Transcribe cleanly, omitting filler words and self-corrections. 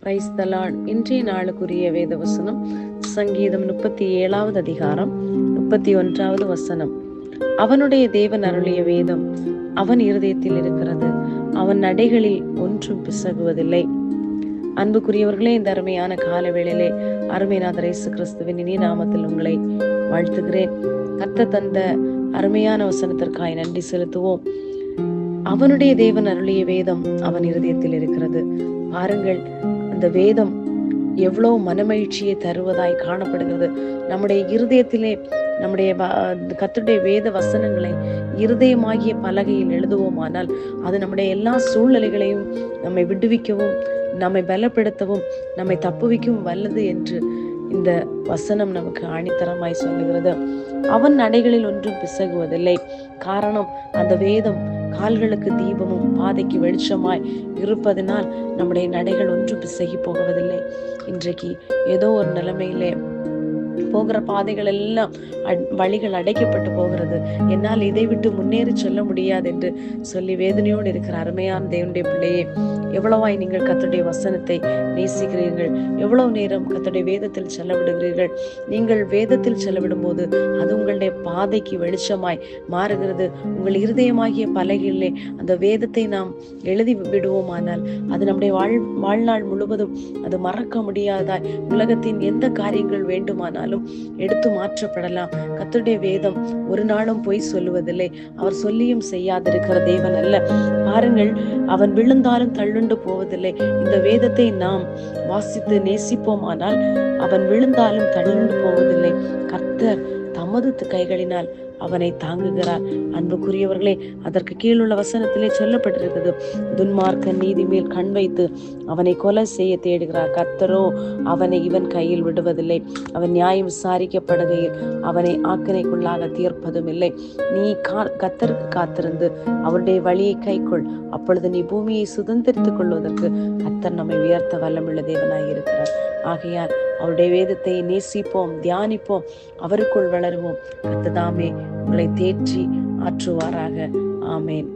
Praise the Lord. இன்றைய நாளுக்குரிய வேத வசனம் சங்கீதம் 37வது அதிகாரம் 31வது வசனம். அவனுடைய தேவன் அருளிய வேதம் அவன் இருதயத்தில் இருக்கிறது, அவன் நடைகளில் ஒன்றும் பிசகுவதில்லை. அன்புக்குரியவர்களே, இந்த அருமையான கால வேளையிலே அருமைநாதர் இயேசு கிறிஸ்துவின் இனிய நாமத்தில் உங்களை வாழ்த்துகிறேன். கர்த்தர் தந்த அருமையான வசனத்திற்காய் நன்றி செலுத்துவோம். அவனுடைய தேவன் அருளிய வேதம் அவன் இருதயத்தில் இருக்கிறது. பாருங்கள், அந்த வேதம் எவ்வளவு மனமகிழ்ச்சியை தருவதாய் காணப்படுகிறது. நம்முடைய இருதயத்திலே நம்முடைய கர்த்தருடைய வேத வசனங்களை இருதயமாகிய பலகையில் எழுதுவோமானால் அது நம்முடைய எல்லா சூழ்நிலைகளையும் நம்மை விடுவிக்கவும், நம்மை பலப்படுத்தவும், நம்மை தப்புவிக்கவும் வல்லது என்று இந்த வசனம் நமக்கு ஆணித்தரமாய் சொல்லுகிறது. அவன் நடைகளில் ஒன்றும் பிசகுவதில்லை. காரணம், அந்த வேதம் கால்களுக்கு தீபமும் பாதைக்கு வெளிச்சமாய் இருப்பதனால் நம்முடைய நடைகள் ஒன்றும் பிசகி போகுவதில்லை. இன்றைக்கு ஏதோ ஒரு நிலைமையிலே போகிற பாதைகள் எல்லாம் வழிகள் அடைக்கப்பட்டு போகிறது, என்னால் இதை விட்டு முன்னேறி செல்ல முடியாது என்று சொல்லி வேதனையோடு இருக்கிற அருமையான தேவனுடைய பிள்ளையே, எவ்வளவாய் நீங்கள் கர்த்தருடைய வசனத்தை நேசிக்கிறீர்கள், எவ்வளவு நேரம் கர்த்தருடைய வேதத்தில் செலவிடுகிறீர்கள். நீங்கள் வேதத்தில் செலவிடும் போது அது உங்களுடைய பாதைக்கு வெளிச்சமாய் மாறுகிறது. உங்கள் இருதயமாகிய பலகையிலே அந்த வேதத்தை நாம் எழுதி விடுவோமானால் அது நம்முடைய வாழ்நாள் முழுவதும் அது மறக்க முடியாதாய் உலகத்தின் எந்த காரியங்கள் வேண்டுமானாலும் எடுத்து மாற்றப்படலாம். கர்த்தருடைய வேதம் ஒரு நாளும் பொய் சொல்லுவதில்லை. அவர் சொல்லியும் செய்யாதிருக்கிற தேவன் அல்ல. பாருங்கள், அவன் விழுந்தாலும் தள்ளுண்டு போவதில்லை. இந்த வேதத்தை நாம் வாசித்து நேசிப்போமானால் அவன் விழுந்தாலும் தள்ளுண்டு போவதில்லை. கர்த்தர் தமது கைகளினால் அவனை தாங்குகிறார். அன்புக்குரியவர்களே, அதற்கு கீழுள்ள வசனத்திலே சொல்லப்பட்டிருக்கிறது, துன்மார்க்கன் நீதி மேல் கண் வைத்து அவனை கொலை செய்ய தேடுகிறார், கர்த்தரோ அவனை இவன் கையில் விடுவதில்லை. அவன் நியாயம் விசாரிக்கப்படுகையில் அவனை ஆக்கினைக்குள்ளாக தீர்ப்பதும் இல்லை. நீ கர்த்தருக்கு காத்திருந்து அவருடைய வழியை கைக்கொள், அப்பொழுது நீ பூமியை சுதந்திரித்துக் கொள்வதற்கு கர்த்தர் நம்மை உயர்த்த வல்லமுள்ள தேவனாய் இருக்கிறார். ஆகையால் அவருடைய வேதத்தை நேசிப்போம், தியானிப்போம், அவருக்குள் வளருவோம். கர்த்தர் தாமே உங்களை தேற்றி ஆற்றுவாராக. ஆமேன்.